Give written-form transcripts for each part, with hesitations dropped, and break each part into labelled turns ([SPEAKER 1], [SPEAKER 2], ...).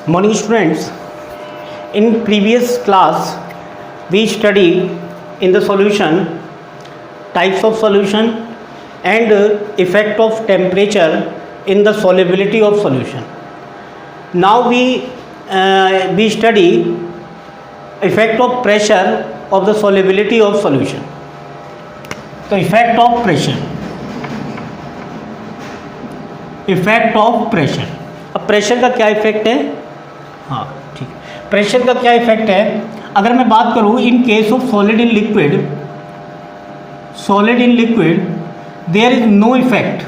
[SPEAKER 1] Morning students, in previous class we studied in the solution types of solution and effect of temperature in the solubility of solution. Now we study effect of pressure of the solubility of solution. तो effect of pressure, effect of pressure. अब pressure का क्या effect है? हाँ ठीक है, pressure का क्या इफेक्ट है? अगर मैं बात करूँ in case of solid in liquid, solid in liquid there is no effect,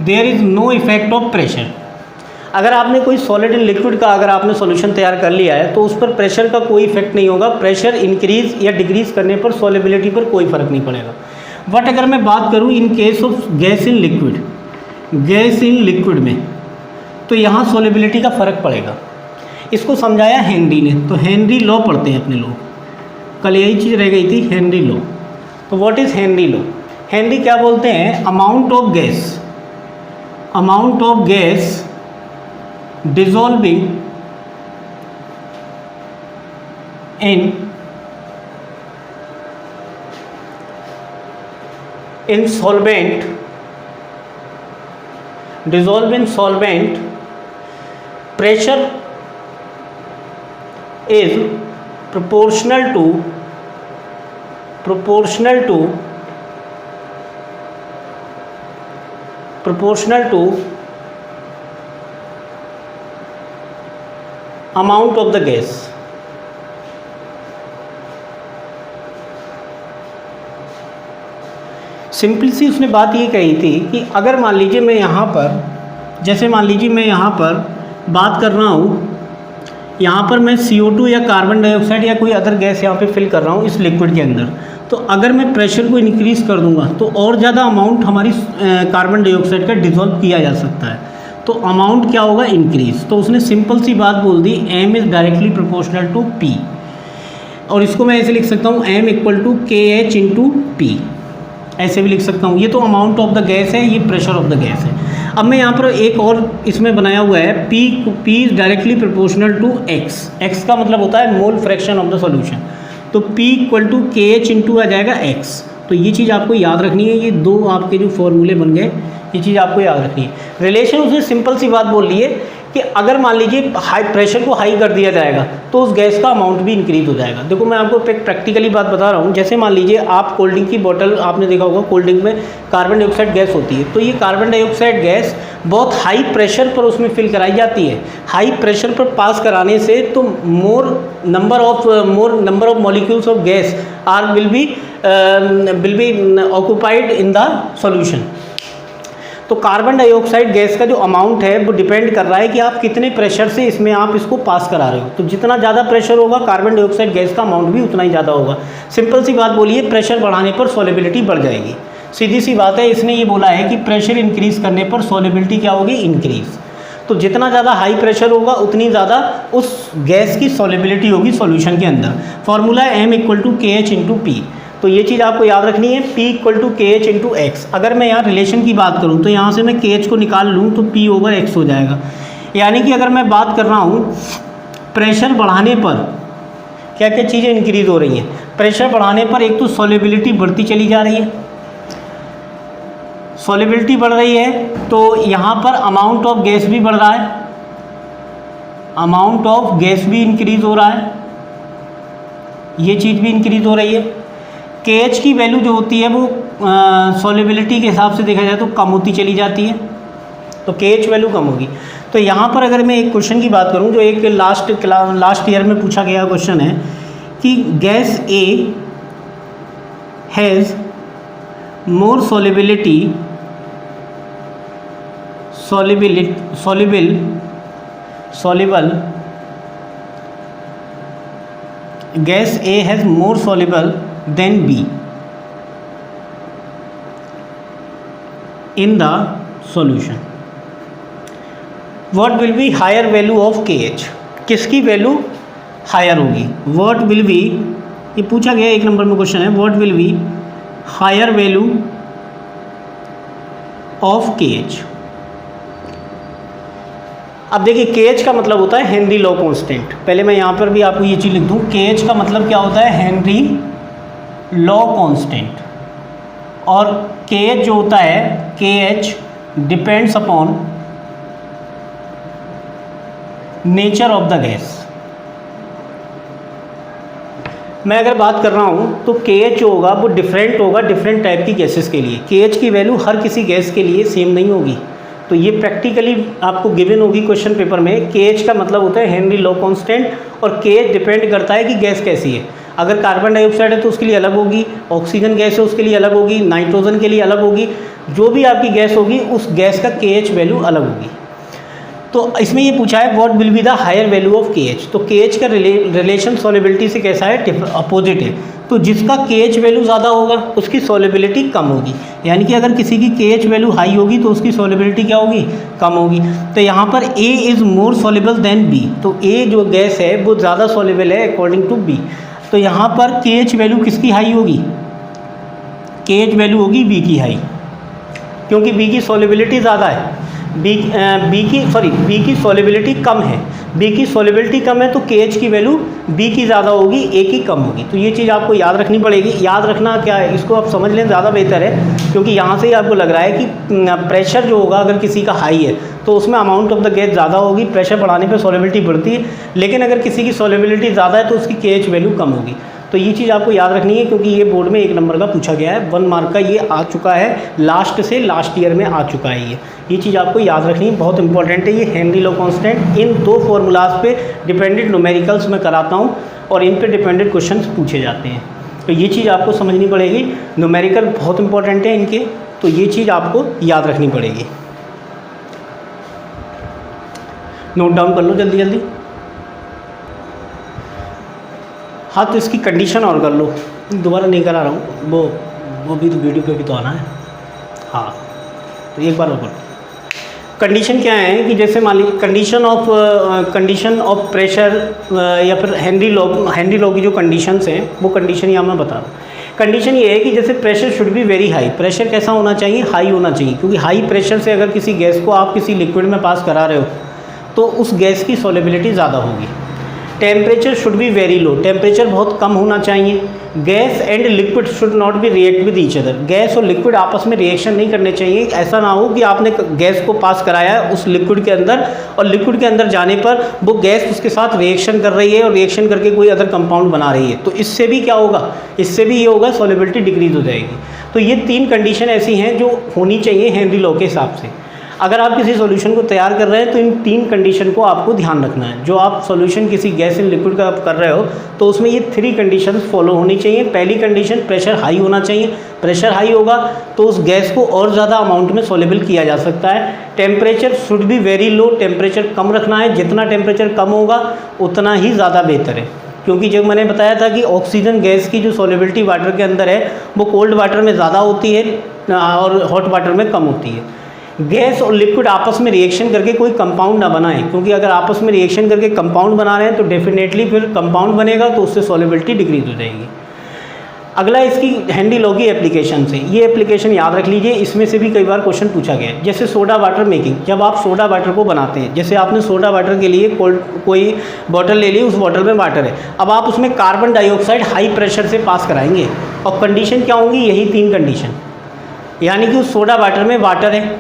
[SPEAKER 1] there is no effect of pressure. अगर आपने कोई सॉलिड इन लिक्विड का अगर आपने सॉल्यूशन तैयार कर लिया है तो उस पर प्रेशर का कोई इफेक्ट नहीं होगा. प्रेशर इंक्रीज या डिक्रीज करने पर सॉलिबिलिटी पर कोई फ़र्क नहीं पड़ेगा. बट अगर मैं बात करूँ in case of gas in liquid, gas in liquid में, तो यहाँ सॉलिबिलिटी का फ़र्क पड़ेगा. इसको समझाया हेनरी ने. तो हेनरी लॉ पढ़ते हैं अपने लोग, कल यही चीज़ रह गई थी, हेनरी लॉ. तो what is Henry law? Henry क्या बोलते हैं? Amount of gas, amount of gas dissolving in solvent, dissolve in solvent, pressure is proportional to amount of the gas. Simple सी उसने बात ये कही थी कि अगर मान लीजिए मैं यहाँ पर, जैसे मान लीजिए मैं यहाँ पर बात कर रहा हूँ, यहाँ पर मैं CO2 या कार्बन डाइऑक्साइड या कोई अदर गैस यहाँ पे फिल कर रहा हूँ इस लिक्विड के अंदर, तो अगर मैं प्रेशर को इंक्रीज़ कर दूँगा तो और ज़्यादा अमाउंट हमारी कार्बन डाइऑक्साइड का डिज़ोल्व किया जा सकता है. तो अमाउंट क्या होगा? इंक्रीज. तो उसने सिंपल सी बात बोल दी, m is directly proportional to p. और इसको मैं ऐसे लिख सकता हूँ m equal to KH into P, ऐसे भी लिख सकता हूँ. ये तो अमाउंट ऑफ द गैस है, ये प्रेशर ऑफ द गैस है. अब मैं यहाँ पर एक और इसमें बनाया हुआ है, p is directly proportional to x. x का मतलब होता है mole fraction of the solution. तो p equal to KH into आ जाएगा x. तो ये चीज़ आपको याद रखनी है. ये दो आपके जो फॉर्मूले बन गए, ये चीज़ आपको याद रखनी है. रिलेशन उसने सिंपल सी बात बोल ली है कि अगर मान लीजिए हाई प्रेशर को हाई कर दिया जाएगा तो उस गैस का अमाउंट भी इंक्रीज हो जाएगा. देखो मैं आपको एक प्रैक्टिकली बात बता रहा हूँ. जैसे मान लीजिए आप कोल्ड ड्रिंक की बोतल, आपने देखा होगा कोल्ड ड्रिंक में कार्बन डाइऑक्साइड गैस होती है, तो ये कार्बन डाइऑक्साइड गैस बहुत हाई प्रेशर पर उसमें फिल कराई जाती है. हाई प्रेशर पर पास कराने से तो more number of molecules of gas are will be occupied in the solution. तो कार्बन डाइऑक्साइड गैस का जो अमाउंट है वो डिपेंड कर रहा है कि आप कितने प्रेशर से इसमें आप इसको पास करा रहे हो. तो जितना ज़्यादा प्रेशर होगा कार्बन डाइऑक्साइड गैस का अमाउंट भी उतना ही ज़्यादा होगा. सिंपल सी बात बोलिए, प्रेशर बढ़ाने पर सॉलिबिलिटी बढ़ जाएगी. सीधी सी बात है. इसने ये बोला है कि प्रेशर इंक्रीज़ करने पर सॉलिबिलिटी क्या होगी? इंक्रीज़. तो जितना ज़्यादा हाई प्रेशर होगा उतनी ज़्यादा उस गैस की सॉलिबिलिटी होगी सॉल्यूशन के अंदर. फॉर्मूला है m equal to KH into P. तो ये चीज़ आपको याद रखनी है, P equal to KH into X. अगर मैं यहाँ रिलेशन की बात करूँ तो यहाँ से मैं KH को निकाल लूँ तो P ओवर X हो जाएगा. यानी कि अगर मैं बात कर रहा हूँ प्रेशर बढ़ाने पर क्या क्या चीज़ें इंक्रीज़ हो रही हैं. प्रेशर बढ़ाने पर एक तो सॉलिबिलिटी बढ़ती चली जा रही है, सॉलिबिलिटी बढ़ रही है तो यहाँ पर अमाउंट ऑफ गैस भी बढ़ रहा है, अमाउंट ऑफ गैस भी इंक्रीज़ हो रहा है, ये चीज़ भी इंक्रीज़ हो रही है. KH की वैल्यू जो होती है वो सॉलिबिलिटी के हिसाब से देखा जाए तो कम होती चली जाती है, तो KH वैल्यू कम होगी. तो यहाँ पर अगर मैं एक क्वेश्चन की बात करूँ जो एक लास्ट ईयर में पूछा गया क्वेश्चन है कि gas A has more soluble gas A has more soluble than B in the solution. What will be higher value of KH? किसकी वैल्यू हायर होगी? What will be, ये पूछा गया एक नंबर में क्वेश्चन है, what will be higher value of KH। अब देखिए KH का मतलब होता है हेनरी लॉ कांस्टेंट। पहले मैं यहाँ पर भी आपको ये चीज़ लिख दूँ, KH का मतलब क्या होता है, हेनरी लॉ कांस्टेंट। और KH जो होता है, KH depends upon nature of the gas. मैं अगर बात कर रहा हूँ तो KH जो होगा वो डिफरेंट होगा डिफरेंट टाइप की गैसेस के लिए। KH की वैल्यू हर किसी गैस के लिए सेम नहीं होगी। तो ये प्रैक्टिकली आपको गिवन होगी क्वेश्चन पेपर में। KH का मतलब होता है हेनरी लॉ कांस्टेंट, और KH डिपेंड करता है कि गैस कैसी है। अगर कार्बन डाइऑक्साइड है तो उसके लिए अलग होगी, ऑक्सीजन गैस है उसके लिए अलग होगी, नाइट्रोजन के लिए अलग होगी। जो भी आपकी गैस होगी उस गैस का KH वैल्यू अलग होगी। तो इसमें ये पूछा है what will be the higher value of KH। तो KH का रिलेशन सॉल्युबिलिटी से कैसा है, अपोजिट है। तो जिसका KH वैल्यू ज़्यादा होगा उसकी सॉल्युबिलिटी कम होगी। यानी कि अगर किसी की KH वैल्यू हाई होगी तो उसकी सॉल्युबिलिटी क्या होगी, कम होगी। तो यहाँ पर A is more soluble than B। तो A जो गैस है वो ज़्यादा सॉल्युबल है अकॉर्डिंग टू B। तो यहाँ पर KH वैल्यू किसकी हाई होगी, KH वैल्यू होगी B की हाई, क्योंकि B की सॉल्युबिलिटी ज़्यादा है। B की सॉल्युबिलिटी कम है। B की सॉल्युबिलिटी कम है तो KH की वैल्यू B की ज़्यादा होगी, A की कम होगी। तो ये चीज़ आपको याद रखनी पड़ेगी। याद रखना क्या है, इसको आप समझ लें ज़्यादा बेहतर है, क्योंकि यहाँ से ही आपको लग रहा है कि प्रेशर जो होगा अगर किसी का हाई है तो उसमें अमाउंट ऑफ द गैस ज़्यादा होगी, प्रेशर बढ़ाने पर सॉल्युबिलिटी बढ़ती है। लेकिन अगर किसी की सॉल्युबिलिटी ज़्यादा है तो उसकी KH वैल्यू कम होगी। तो ये चीज़ आपको याद रखनी है, क्योंकि ये बोर्ड में 1 नंबर का पूछा गया है। 1 मार्क का ये आ चुका है, लास्ट से लास्ट ईयर में आ चुका है। ये चीज़ आपको याद रखनी है, बहुत इंपॉर्टेंट है। ये हेनरी लॉ कांस्टेंट, इन 2 फॉर्मूलाज पे डिपेंडेंट न्यूमेरिकल्स में कराता हूँ और इन पे डिपेंडेंट क्वेश्चंस पूछे जाते हैं। तो ये चीज़ आपको समझनी पड़ेगी। न्यूमेरिकल बहुत इंपॉर्टेंट है इनके, तो ये चीज़ आपको याद रखनी पड़ेगी। नोट डाउन कर लो जल्दी जल्दी। हाँ, तो इसकी कंडीशन और कर लो, दोबारा नहीं करा रहा हूँ, वो भी तो वीडियो पे भी तो आना है। हाँ, तो एक बार और कर लो। कंडीशन क्या है कि जैसे मान लीजिए कंडीशन ऑफ प्रेशर या फिर हेनरी लॉ की जो कंडीशंस हैं वो कंडीशन यहाँ मैं बता रहा हूँ। कंडीशन ये है कि जैसे pressure should be very high. Pressure कैसा होना चाहिए, हाई होना चाहिए, क्योंकि हाई प्रेशर से अगर किसी गैस को आप किसी लिक्विड में पास करा रहे हो तो उस गैस की सॉल्युबिलिटी ज़्यादा होगी। Temperature should be very low. Temperature बहुत कम होना चाहिए। Gas and liquid should not be react with each other. Gas और लिक्विड आपस में रिएक्शन नहीं करने चाहिए। ऐसा ना हो कि आपने गैस को पास कराया है उस लिक्विड के अंदर और लिक्विड के अंदर जाने पर वो गैस उसके साथ रिएक्शन कर रही है और रिएक्शन करके कोई अदर कंपाउंड बना रही है। तो इससे भी क्या होगा, इससे भी ये होगा सॉल्युबिलिटी डिक्रीज हो जाएगी। तो ये 3 कंडीशन ऐसी हैं जो होनी चाहिए हेनरी लॉ के हिसाब से। अगर आप किसी सॉल्यूशन को तैयार कर रहे हैं तो इन 3 कंडीशन को आपको ध्यान रखना है। जो आप सॉल्यूशन किसी गैस इन लिक्विड का आप कर रहे हो तो उसमें ये 3 कंडीशन फॉलो होनी चाहिए। पहली कंडीशन, प्रेशर हाई होना चाहिए। प्रेशर हाई होगा तो उस गैस को और ज़्यादा अमाउंट में सॉल्युबल किया जा सकता है। Temperature should be very low. Temperature कम रखना है, जितना टेम्परेचर कम होगा उतना ही ज़्यादा बेहतर है, क्योंकि जब मैंने बताया था कि ऑक्सीजन गैस की जो सॉल्युबिलिटी वाटर के अंदर है वो कोल्ड वाटर में ज़्यादा होती है और हॉट वाटर में कम होती है। गैस और लिक्विड आपस में रिएक्शन करके कोई कंपाउंड ना बनाए, क्योंकि अगर आपस में रिएक्शन करके कंपाउंड बना रहे हैं तो डेफिनेटली फिर कंपाउंड बनेगा तो उससे सॉल्युबिलिटी डिक्रीज हो जाएगी। अगला इसकी हेनरी लॉ की एप्लीकेशन से, ये एप्लीकेशन याद रख लीजिए, इसमें से भी कई बार क्वेश्चन पूछा गया है। जैसे सोडा वाटर मेकिंग, जब आप सोडा वाटर को बनाते हैं, जैसे आपने सोडा वाटर के लिए कोई बॉटल ले ली, उस बॉटल में वाटर है, अब आप उसमें कार्बन डाइऑक्साइड हाई प्रेशर से पास कराएंगे और कंडीशन क्या होंगी, यही 3 कंडीशन। यानी कि उस सोडा वाटर में वाटर है,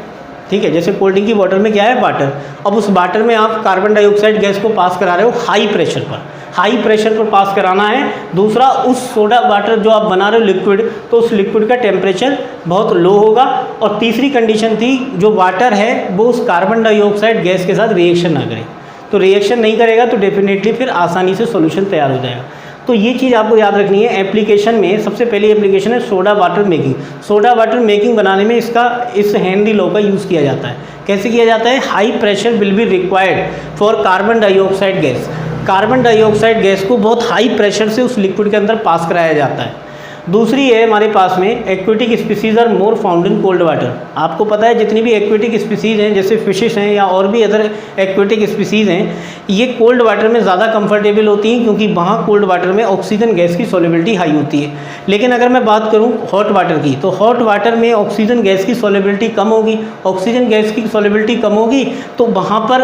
[SPEAKER 1] ठीक है, जैसे कोल्ड ड्रिंक की बॉटल में क्या है, वाटर। अब उस वाटर में आप कार्बन डाइऑक्साइड गैस को पास करा रहे हो हाई प्रेशर पर, हाई प्रेशर पर पास कराना है। दूसरा, उस सोडा वाटर जो आप बना रहे हो लिक्विड, तो उस लिक्विड का टेम्परेचर बहुत लो होगा। और तीसरी कंडीशन थी, जो वाटर है वो उस कार्बन डाइऑक्साइड गैस के साथ रिएक्शन ना करे। तो रिएक्शन नहीं करेगा तो डेफिनेटली फिर आसानी से सॉल्यूशन तैयार हो जाएगा। तो ये चीज़ आपको याद रखनी है। एप्लीकेशन में सबसे पहली एप्लीकेशन है soda water making. Soda water making बनाने में इस हेनरी लॉ का यूज़ किया जाता है। कैसे किया जाता है, high pressure will be required for carbon dioxide gas. Carbon dioxide gas को बहुत हाई प्रेशर से उस लिक्विड के अंदर पास कराया जाता है। दूसरी है हमारे पास में aquatic species are more found in cold water. आपको पता है जितनी भी एक्वेटिक स्पीसीज हैं जैसे फिशेस हैं या और भी अदर एक्वेटिक स्पीसीज हैं, ये कोल्ड वाटर में ज़्यादा कंफर्टेबल होती हैं क्योंकि वहाँ कोल्ड वाटर में ऑक्सीजन गैस की सॉल्युबिलिटी हाई होती है। लेकिन अगर मैं बात करूँ हॉट वाटर की, तो हॉट वाटर में ऑक्सीजन गैस की सॉल्युबिलिटी कम होगी। ऑक्सीजन गैस की सॉल्युबिलिटी कम होगी तो वहाँ पर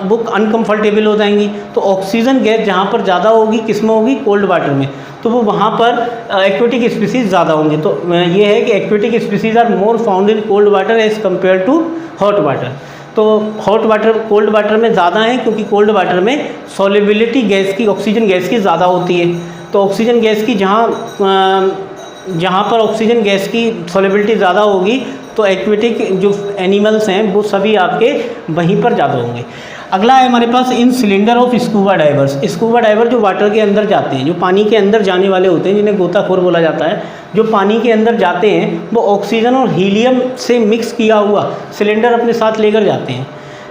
[SPEAKER 1] वो अनकम्फर्टेबल हो जाएंगी। तो ऑक्सीजन गैस जहाँ पर ज़्यादा होगी किस में होगी, कोल्ड वाटर में, तो वो वहाँ पर एक्वेटिक स्पीसीज ज़्यादा होंगे। तो ये है कि aquatic species are more found in cold water as compare to hot water. तो हॉट वाटर कोल्ड वाटर में ज़्यादा है क्योंकि कोल्ड वाटर में सॉल्युबिलिटी गैस की, ऑक्सीजन गैस की ज़्यादा होती है। तो ऑक्सीजन गैस की जहाँ पर ऑक्सीजन गैस की सॉल्युबिलिटी ज़्यादा होगी तो एक्वेटिक जो एनिमल्स हैं वो सभी आपके वहीं पर ज़्यादा होंगे। अगला है हमारे पास in cylinder of scuba divers. Scuba diver जो वाटर के अंदर जाते हैं, जो पानी के अंदर जाने वाले होते हैं, जिन्हें गोताखोर बोला जाता है, जो पानी के अंदर जाते हैं वो ऑक्सीजन और हीलियम से मिक्स किया हुआ सिलेंडर अपने साथ लेकर जाते हैं।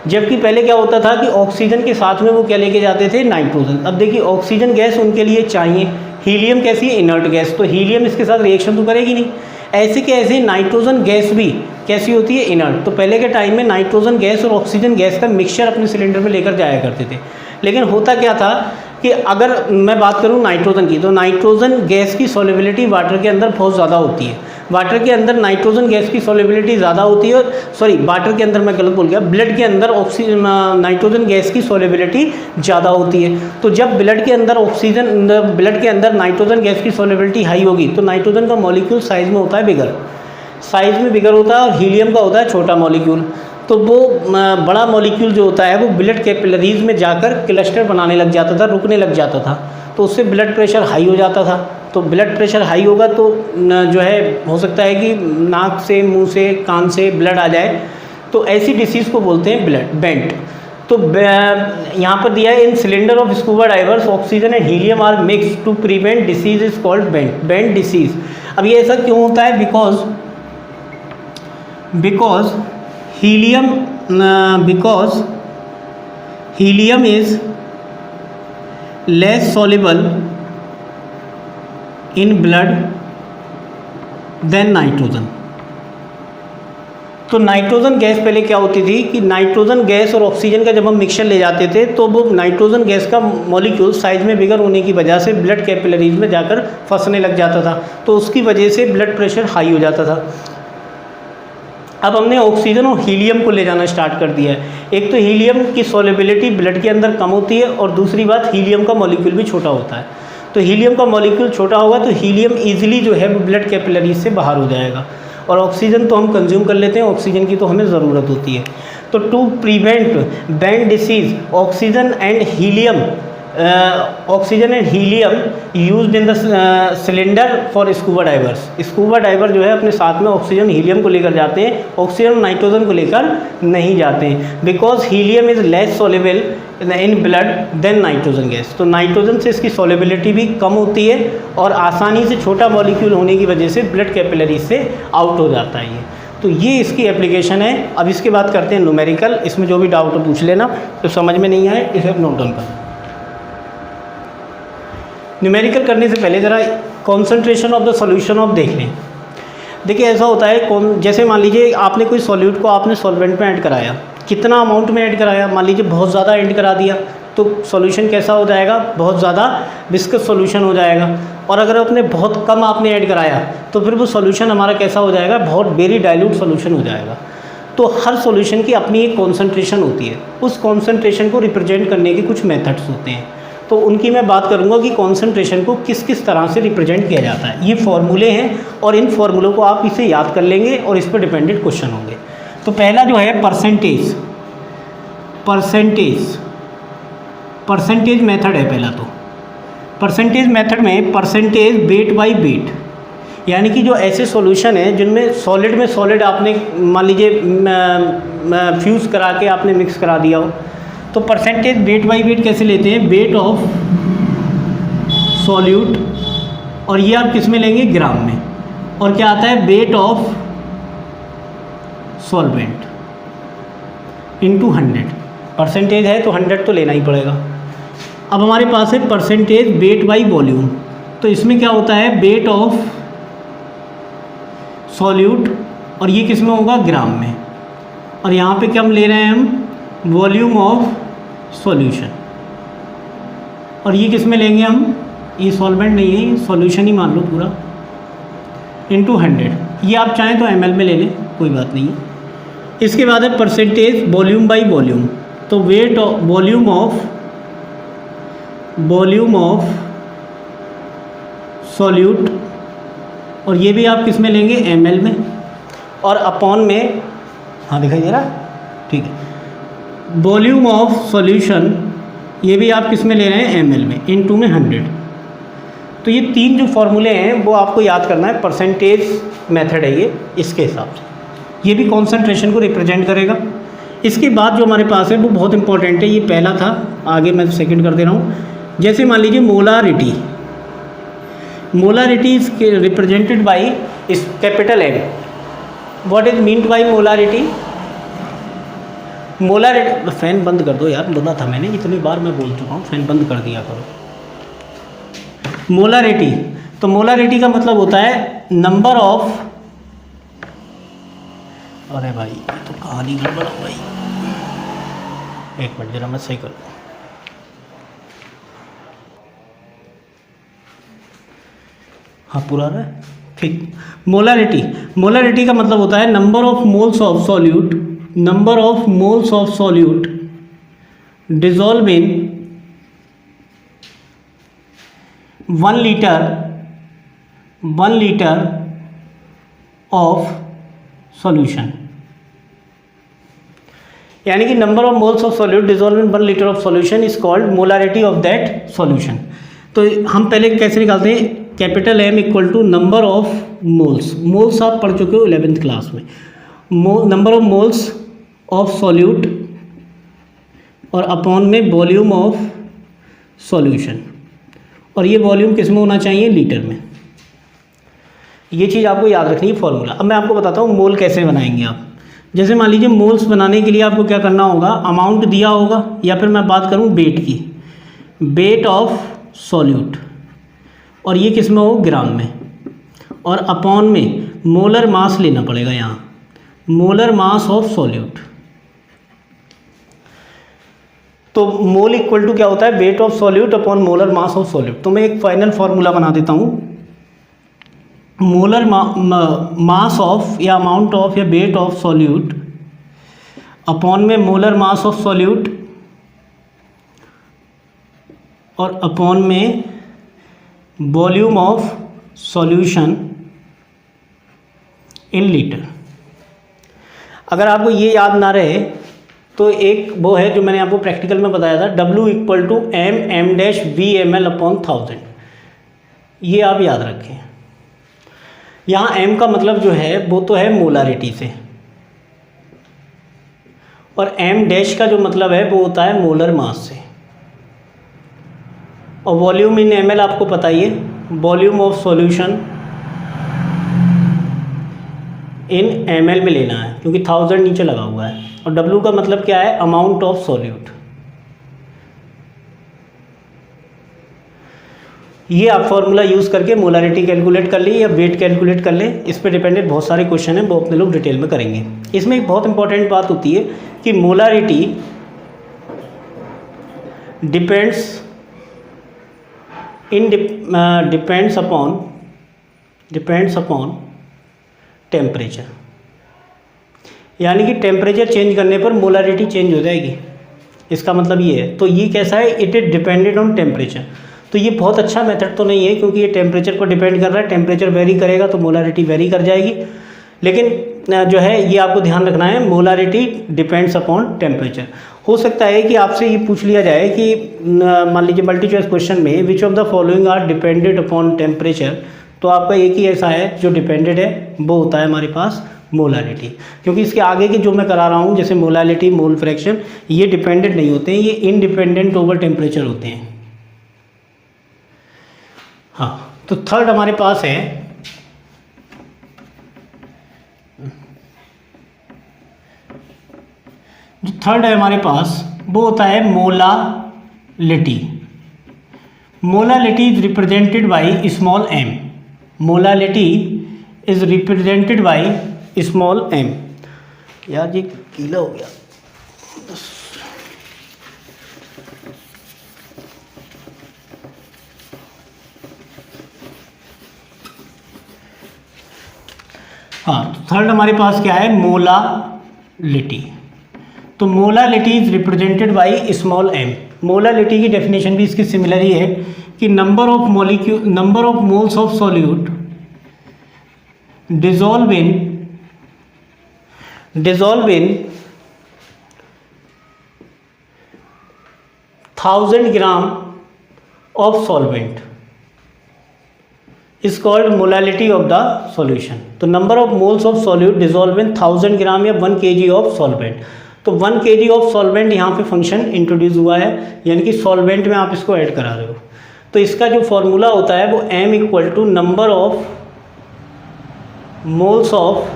[SPEAKER 1] जबकि पहले क्या होता था कि ऑक्सीजन के साथ में वो क्या लेके जाते थे, नाइट्रोजन। अब देखिए ऑक्सीजन गैस उनके लिए चाहिए, हीलियम कैसी है, इनर्ट गैस, तो हीलियम इसके साथ रिएक्शन तो करेगी नहीं। ऐसे के ऐसे नाइट्रोजन गैस भी कैसी होती है, इनर्ट। तो पहले के टाइम में नाइट्रोजन गैस और ऑक्सीजन गैस का मिक्सचर अपने सिलेंडर में लेकर जाया करते थे। लेकिन होता क्या था कि अगर मैं बात करूं नाइट्रोजन की, तो नाइट्रोजन गैस की सॉल्युबिलिटी वाटर के अंदर बहुत ज़्यादा होती है। वाटर के अंदर नाइट्रोजन गैस की सॉल्युबिलिटी ज़्यादा होती है, सॉरी वाटर के अंदर मैं गलत बोल गया, ब्लड के अंदर नाइट्रोजन गैस की सॉल्युबिलिटी ज़्यादा होती है। तो जब ब्लड के अंदर नाइट्रोजन गैस की सॉल्युबिलिटी हाई होगी तो नाइट्रोजन का मॉलिक्यूल साइज़ में होता है बिगर, साइज़ में बिगर होता है, और हीलियम का होता है छोटा मॉलिक्यूल। तो वो बड़ा मॉलिक्यूल जो होता है वो ब्लड कैपिलरीज में जाकर क्लस्टर बनाने लग जाता था, रुकने लग जाता था, तो उससे ब्लड प्रेशर हाई हो जाता था। तो ब्लड प्रेशर हाई होगा तो जो है हो सकता है कि नाक से, मुंह से, कान से ब्लड आ जाए, तो ऐसी डिसीज़ को बोलते हैं ब्लड बेंट। तो यहाँ पर दिया है in cylinder of scuba divers oxygen and helium are mix to prevent disease is called bent disease. अब ये ऐसा क्यों होता है, because helium is less soluble in blood than nitrogen। तो नाइट्रोजन गैस पहले क्या होती थी कि नाइट्रोजन गैस और ऑक्सीजन का जब हम मिक्सचर ले जाते थे तो वो नाइट्रोजन गैस का मॉलिक्यूल साइज में बिगर होने की वजह से ब्लड कैपिलरीज में जाकर फंसने लग जाता था, तो उसकी वजह से ब्लड प्रेशर हाई हो जाता था। अब हमने ऑक्सीजन और हीलियम को ले जाना स्टार्ट कर दिया है। एक तो हीलियम की सॉल्युबिलिटी ब्लड के अंदर कम होती है और दूसरी बात हीलियम का मॉलिक्यूल भी छोटा होता है। तो हीलियम का मॉलिक्यूल छोटा होगा तो हीलियम ईजिली जो है वो ब्लड कैपिलरीज से बाहर हो जाएगा, और ऑक्सीजन तो हम कंज्यूम कर लेते हैं, ऑक्सीजन की तो हमें ज़रूरत होती है। तो to prevent bent disease oxygen and helium used in the cylinder for scuba divers. Scuba diver जो है अपने साथ में ऑक्सीजन हीलियम को लेकर जाते हैं, ऑक्सीजन नाइट्रोजन को लेकर नहीं जाते हैं, because helium is less soluble in blood than nitrogen gas. तो नाइट्रोजन से इसकी सॉल्युबिलिटी भी कम होती है और आसानी से छोटा मॉलिक्यूल होने की वजह से ब्लड कैपिलरी से आउट हो जाता है ये। तो ये इसकी एप्लीकेशन है। अब इसके बाद करते हैं न्यूमेरिकल। इसमें जो भी डाउट पूछ लेना, तो समझ में नहीं आए इसे नोट डाउन कर। न्यूमेरिकल करने से पहले ज़रा concentration of the solution of देख लें। देखिए ऐसा होता है, जैसे मान लीजिए आपने कोई सॉल्यूट को आपने सॉल्वेंट में ऐड कराया, कितना अमाउंट में ऐड कराया, मान लीजिए बहुत ज़्यादा ऐड करा दिया तो सॉल्यूशन कैसा हो जाएगा, बहुत ज़्यादा विस्कस सॉल्यूशन हो जाएगा। और अगर आपने बहुत कम आपने ऐड कराया तो फिर वो सॉल्यूशन हमारा कैसा हो जाएगा, बहुत वेरी डाइल्यूट सॉल्यूशन हो जाएगा। तो हर सॉल्यूशन की अपनी एक कॉन्सेंट्रेशन होती है, उस कॉन्सेंट्रेशन को रिप्रेजेंट करने के कुछ मेथड्स होते हैं। तो उनकी मैं बात करूंगा कि कॉन्सेंट्रेशन को किस किस तरह से रिप्रेजेंट किया जाता है। ये फॉर्मूले हैं और इन फॉर्मूलों को आप इसे याद कर लेंगे और इस पर डिपेंडेंट क्वेश्चन होंगे। तो पहला जो है परसेंटेज मेथड है। पहला तो परसेंटेज मेथड में परसेंटेज वेट बाय वेट, यानी कि जो ऐसे सॉल्यूशन है जिनमें सॉलिड में सॉलिड आपने मान लीजिए फ्यूज़ करा के आपने मिक्स करा दिया हो, तो परसेंटेज वेट बाय वेट कैसे लेते हैं, वेट ऑफ सॉल्यूट, और ये आप किस में लेंगे, ग्राम में। और क्या आता है, weight of solvent into 100। Percentage है तो 100 तो लेना ही पड़ेगा। अब हमारे पास है परसेंटेज वेट बाय वॉल्यूम, तो इसमें क्या होता है, वेट ऑफ सॉल्यूट, और ये किस में होगा, ग्राम में। और यहाँ पे क्या हम ले रहे हैं, हम वॉल्यूम ऑफ सॉल्यूशन, और ये किस में लेंगे हम, ये सॉल्वेंट नहीं है, ये सॉल्यूशन ही मान लो पूरा, इनटू 100। ये आप चाहें तो ml में ले लें, कोई बात नहीं है। इसके बाद है परसेंटेज वॉल्यूम बाई वॉल्यूम, तो वेट वॉल्यूम ऑफ सॉल्यूट, और ये भी आप किस में लेंगे, ml में, और अपॉन में, हाँ दिखाई दे रहा, ठीक है, वॉल्यूम ऑफ सॉल्यूशन, ये भी आप किस में ले रहे हैं, ml में, इनटू में 100। तो ये 3 जो फॉर्मूले हैं वो आपको याद करना है, परसेंटेज मेथड है ये, इसके हिसाब से ये भी कॉन्सेंट्रेशन को रिप्रेजेंट करेगा। इसके बाद जो हमारे पास है वो बहुत इंपॉर्टेंट है, ये पहला था, आगे मैं सेकंड कर दे रहा हूँ। जैसे मान लीजिए मोलारिटी इज रिप्रेजेंटेड बाई इस capital M। What is meant by molarity? Fan बंद कर दो यार, बोला था मैंने, इतनी बार मैं बोल चुका हूँ, फैन बंद कर दिया करो। मोलारिटी, तो मोलारिटी का मतलब होता है नंबर ऑफ, अरे भाई ये तो कहानी गड़बड़ हो गई, एक मिनट जरा मैं सही कर दूँ। हाँ पूरा रहा है, ठीक। मोलारिटी का मतलब होता है number of moles of solute dissolve in 1 litre of solution, यानी कि number of moles of solute dissolve in 1 litre of solution is called molarity of that solution. तो हम पहले कैसे निकालते हैं, capital M equal to number of moles आप पढ़ चुके हो 11th क्लास में, number of moles of solute और अपॉन में वॉल्यूम ऑफ सॉल्यूशन, और ये वॉल्यूम किस में होना चाहिए, लीटर में। ये चीज़ आपको याद रखनी है फॉर्मूला। अब मैं आपको बताता हूँ मोल कैसे बनाएंगे आप। जैसे मान लीजिए मोल्स बनाने के लिए आपको क्या करना होगा, अमाउंट दिया होगा, या फिर मैं बात करूँ वेट की, वेट ऑफ सॉल्यूट, और ये किस में हो, ग्राम में, और अपॉन में मोलर मास लेना पड़ेगा यहाँ, मोलर मास ऑफ सॉल्यूट। तो मोल इक्वल टू क्या होता है, weight of solute upon molar mass of solute. तो मैं एक फाइनल फार्मूला बना देता हूँ, मोलर मास ऑफ या अमाउंट ऑफ या वेट ऑफ सॉल्यूट अपॉन में मोलर मास ऑफ सॉल्यूट और अपॉन में volume of solution in litre. अगर आपको ये याद ना रहे तो एक वो है जो मैंने आपको प्रैक्टिकल में बताया था, W equal to m-v/ml upon 1000, ये आप याद रखें। यहाँ m का मतलब जो है वो तो है मोलारिटी से, और m डैश का जो मतलब है वो होता है मोलर मास से, और वॉल्यूम इन ml आपको पता ही है, volume of solution in ml में लेना है क्योंकि 1000 नीचे लगा हुआ है, और W का मतलब क्या है, अमाउंट ऑफ सॉल्यूट। ये आप फॉर्मूला यूज़ करके मोलारिटी कैलकुलेट कर ली या वेट कैलकुलेट कर ले, इस पे डिपेंडेंट बहुत सारे क्वेश्चन हैं, वो अपने लोग डिटेल में करेंगे। इसमें एक बहुत इंपॉर्टेंट बात होती है कि मोलारिटी डिपेंड्स अपॉन टेम्परेचर, यानी कि टेम्परेचर चेंज करने पर मोलारिटी चेंज हो जाएगी, इसका मतलब ये है। तो ये कैसा है, it is dependent on temperature. तो ये बहुत अच्छा मेथड तो नहीं है क्योंकि ये टेम्परेचर पर डिपेंड कर रहा है, टेम्परेचर वेरी करेगा तो मोलारिटी वेरी कर जाएगी, लेकिन जो है ये आपको ध्यान रखना है, मोलारिटी डिपेंड्स अपॉन टेम्परेचर। हो सकता है कि आपसे ये पूछ लिया जाए कि मान लीजिए मल्टी चॉइस क्वेश्चन में which of the following are dependent upon temperature, तो आपका एक ही ऐसा है जो डिपेंडेंट है, वो होता है हमारे पास मोलारिटी। क्योंकि इसके आगे की जो मैं करा रहा हूँ जैसे मोलारिटी, मोल फ्रैक्शन, ये डिपेंडेंट नहीं होते हैं, ये इनडिपेंडेंट ओवर टेम्परेचर होते हैं। हाँ, तो थर्ड हमारे पास है जो थर्ड है हमारे पास वो होता है molality. Molality is represented by small m। Molality is represented by small M. यार ये गीला हो गया। हाँ, तो थर्ड हमारे पास क्या है, मोलालिटी। तो molality is represented by small m. Molality की डेफिनेशन भी इसकी सिमिलर ही है कि number of moles of solute dissolve in 1000 gram of solvent is called molality of the solution. तो number of moles of solute dissolve in 1000 gram या 1 kg of solvent. तो 1 kg of solvent यहाँ पे function introduce हुआ है, यानी कि solvent में आप इसको ऐड करा रहे हो। तो इसका जो फॉर्मूला होता है वो m equal to number of moles of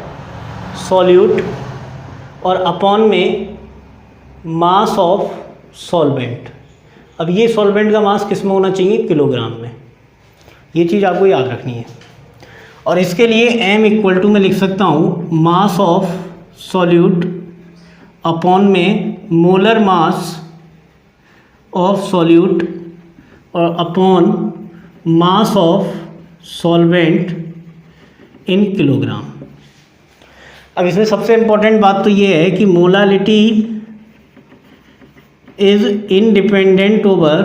[SPEAKER 1] solute और अपॉन में मास ऑफ सॉल्वेंट। अब ये सॉल्वेंट का मास किस में होना चाहिए, किलोग्राम में। ये चीज़ आपको याद रखनी है। और इसके लिए m इक्वल टू मैं लिख सकता हूँ मास ऑफ सॉल्यूट अपॉन में मोलर मास ऑफ सॉल्यूट और upon mass of solvent in kilogram. अब इसमें सबसे इम्पोर्टेंट बात तो ये है कि molality is independent over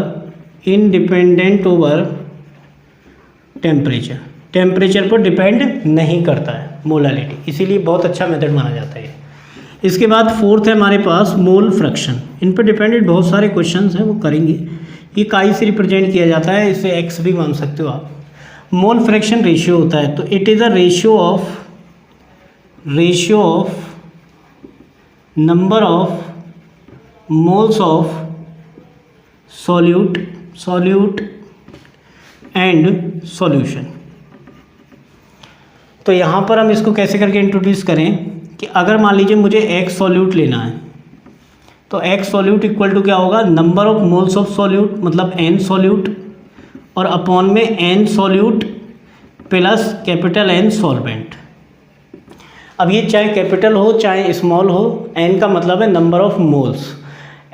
[SPEAKER 1] temperature पर डिपेंड नहीं करता है मोलालिटी, इसीलिए बहुत अच्छा मेथड माना जाता है। इसके बाद फोर्थ है हमारे पास मोल फ्रैक्शन। इन पर डिपेंडेंट बहुत सारे क्वेश्चंस हैं, वो करेंगे। ये काई से रिप्रेजेंट किया जाता है, इसे एक्स भी मान सकते हो आप। मोल फ्रैक्शन रेशियो होता है, तो it is a ratio of number of moles of solute and solution. तो यहाँ पर हम इसको कैसे करके इंट्रोड्यूस करें कि अगर मान लीजिए मुझे एक्स सॉल्यूट लेना है, तो एक्स सॉल्यूट इक्वल टू क्या होगा, number of moles of solute मतलब एन सॉल्यूट और अपॉन में N solute plus capital N solvent. अब ये चाहे कैपिटल हो चाहे स्मॉल हो, एन का मतलब है number of moles.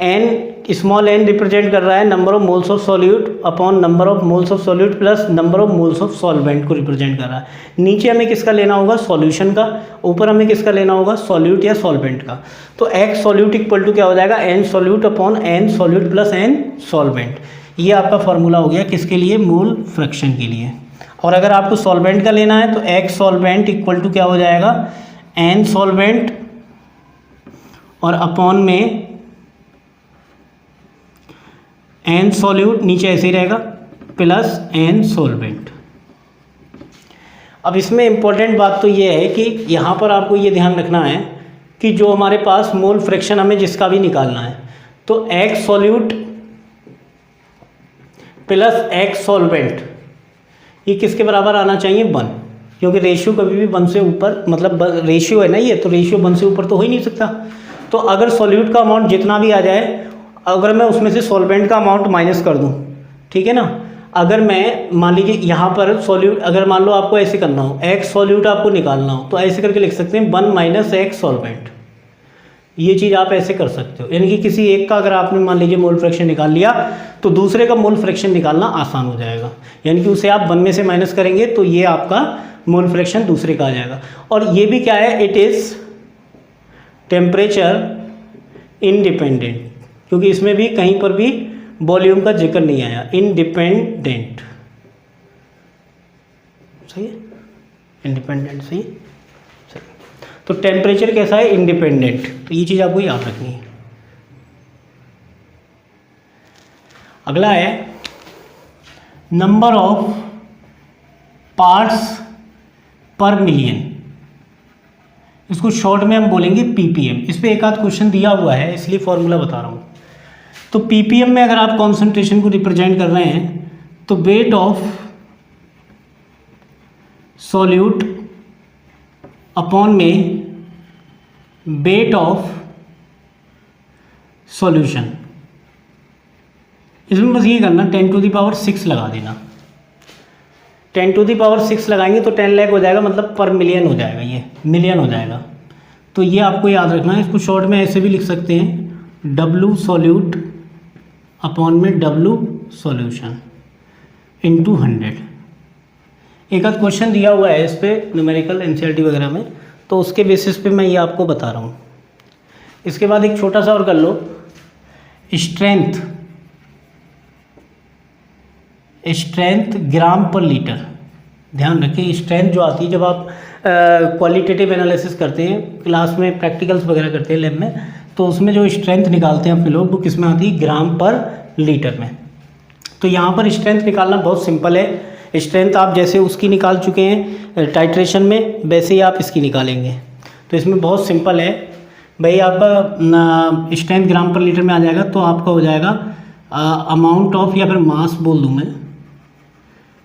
[SPEAKER 1] N small N represent कर रहा है number of moles of solute upon number of moles of solute plus number of moles of solvent को रिप्रेजेंट कर रहा है। नीचे हमें किसका लेना होगा, सॉल्यूशन का, ऊपर हमें किसका लेना होगा, सॉल्यूट या सॉल्वेंट का। तो एक्स सॉल्यूट इक्वल टू क्या हो जाएगा, N solute upon N solute plus N solvent. ये आपका फॉर्मूला हो गया किसके लिए, मोल फ्रैक्शन के लिए। और अगर आपको सॉल्वेंट का लेना है तो एक्स सॉल्वेंट इक्वल टू क्या हो जाएगा, एन सॉल्वेंट और अपॉन में एन सॉल्यूट, नीचे ऐसे ही रहेगा, प्लस एन सॉल्वेंट। अब इसमें इम्पॉर्टेंट बात तो ये है कि यहाँ पर आपको ये ध्यान रखना है कि जो हमारे पास मोल फ्रैक्शन हमें जिसका भी निकालना है, तो x solute plus x solvent ये किसके बराबर आना चाहिए, 1, क्योंकि रेशियो कभी भी 1 से ऊपर, मतलब रेशियो है ना ये, तो रेशियो 1 से ऊपर तो हो ही नहीं सकता। तो अगर सॉल्यूट का अमाउंट जितना भी आ जाए, अगर मैं उसमें से सॉल्वेंट का अमाउंट माइनस कर दूं, ठीक है ना। अगर मैं मान लीजिए यहाँ पर सॉल्यूट, अगर मान लो आपको ऐसे करना हो, एक्स सॉल्यूट आपको निकालना हो, तो ऐसे करके लिख सकते हैं 1 माइनस एक्स सॉल्वेंट। ये चीज़ आप ऐसे कर सकते हो, यानी कि किसी एक का अगर आपने मान लीजिए मोल फ्रैक्शन निकाल लिया तो दूसरे का मोल फ्रैक्शन निकालना आसान हो जाएगा, यानी कि उसे आप 1 में से माइनस करेंगे तो ये आपका मोल फ्रैक्शन दूसरे का आ जाएगा। और ये भी क्या है, इट इज़ टेम्परेचर इंडिपेंडेंट, क्योंकि इसमें भी कहीं पर भी वॉल्यूम का जिक्र नहीं आया, इंडिपेंडेंट। सही है, इंडिपेंडेंट सही सही। तो टेम्परेचर कैसा है, इंडिपेंडेंट। तो ये चीज़ आपको याद रखनी है। अगला है नंबर ऑफ पार्ट्स पर मिलियन, इसको शॉर्ट में हम बोलेंगे पीपीएम। इस पर एक आध क्वेश्चन दिया हुआ है इसलिए फॉर्मूला बता रहा हूँ। तो पीपीएम में अगर आप कॉन्सेंट्रेशन को रिप्रेजेंट कर रहे हैं तो वेट ऑफ सॉल्यूट अपॉन में वेट ऑफ सॉल्यूशन, इसमें बस ये करना 10⁶ लगा देना। 10⁶ लगाएंगे तो 10 लाख हो जाएगा, मतलब पर मिलियन हो जाएगा, ये मिलियन हो जाएगा। तो ये आपको याद रखना है। इसको शॉर्ट में ऐसे भी लिख सकते हैं, W सॉल्यूट अपॉन में W सॉल्यूशन इंटू 100। एक आध क्वेश्चन दिया हुआ है इस पर न्यूमेरिकल NCERT वगैरह में, तो उसके बेसिस पे मैं ये आपको बता रहा हूँ। इसके बाद एक छोटा सा और कर लो, स्ट्रेंथ ग्राम पर लीटर। ध्यान रखिए, स्ट्रेंथ जो आती है जब आप क्वालिटेटिव एनालिसिस करते हैं, क्लास में प्रैक्टिकल्स वगैरह करते हैं लैब में, तो उसमें जो स्ट्रेंथ निकालते हैं अपने लोग, वो किस में आती है? ग्राम पर लीटर में। तो यहाँ पर स्ट्रेंथ निकालना बहुत सिंपल है। स्ट्रेंथ आप जैसे उसकी निकाल चुके हैं टाइट्रेशन में, वैसे ही आप इसकी निकालेंगे। तो इसमें बहुत सिंपल है भाई, आपका स्ट्रेंथ ग्राम पर लीटर में आ जाएगा, तो आपका हो जाएगा अमाउंट ऑफ, या फिर मास बोल दूँ मैं,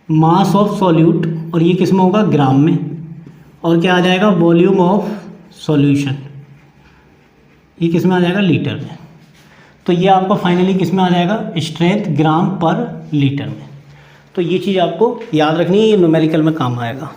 [SPEAKER 1] मास ऑफ सॉल्यूट, और ये किस में होगा? ग्राम में। और क्या आ जाएगा? वॉल्यूम ऑफ सॉल्यूशन, ये किस में आ जाएगा? लीटर में। तो ये आपका फाइनली किस में आ जाएगा? स्ट्रेंथ ग्राम पर लीटर में। तो ये चीज़ आपको याद रखनी है, ये न्यूमेरिकल में काम आएगा।